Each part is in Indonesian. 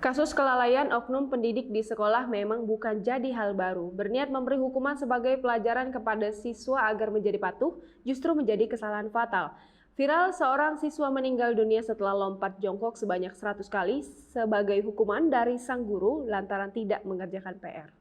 Kasus kelalaian oknum pendidik di sekolah memang bukan jadi hal baru. Berniat memberi hukuman sebagai pelajaran kepada siswa agar menjadi patuh, justru menjadi kesalahan fatal. Viral, seorang siswa meninggal dunia setelah lompat jongkok sebanyak 100 kali sebagai hukuman dari sang guru lantaran tidak mengerjakan PR.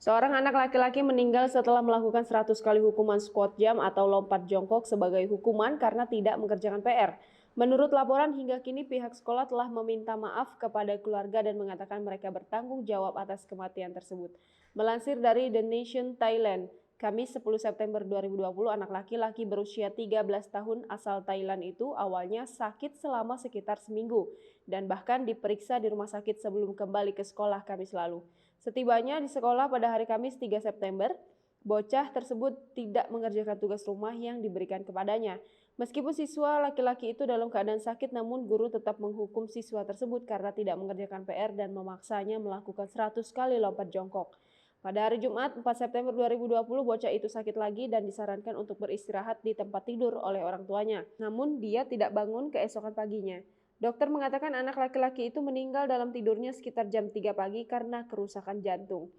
Seorang anak laki-laki meninggal setelah melakukan 100 kali hukuman squat jump atau lompat jongkok sebagai hukuman karena tidak mengerjakan PR. Menurut laporan, hingga kini pihak sekolah telah meminta maaf kepada keluarga dan mengatakan mereka bertanggung jawab atas kematian tersebut. Melansir dari The Nation Thailand, Kamis 10 September 2020, anak laki-laki berusia 13 tahun asal Thailand itu awalnya sakit selama sekitar seminggu dan bahkan diperiksa di rumah sakit sebelum kembali ke sekolah Kamis lalu. Setibanya di sekolah pada hari Kamis 3 September, bocah tersebut tidak mengerjakan tugas rumah yang diberikan kepadanya. Meskipun siswa laki-laki itu dalam keadaan sakit, namun guru tetap menghukum siswa tersebut karena tidak mengerjakan PR dan memaksanya melakukan 100 kali lompat jongkok. Pada hari Jumat 4 September 2020, bocah itu sakit lagi dan disarankan untuk beristirahat di tempat tidur oleh orang tuanya. Namun dia tidak bangun keesokan paginya. Dokter mengatakan anak laki-laki itu meninggal dalam tidurnya sekitar jam 3 pagi karena kerusakan jantung.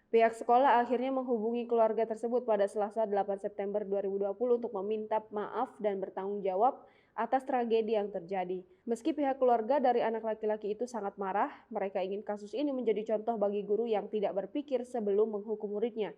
Pihak sekolah akhirnya menghubungi keluarga tersebut pada Selasa 8 September 2020 untuk meminta maaf dan bertanggung jawab atas tragedi yang terjadi. Meski pihak keluarga dari anak laki-laki itu sangat marah, mereka ingin kasus ini menjadi contoh bagi guru yang tidak berpikir sebelum menghukum muridnya.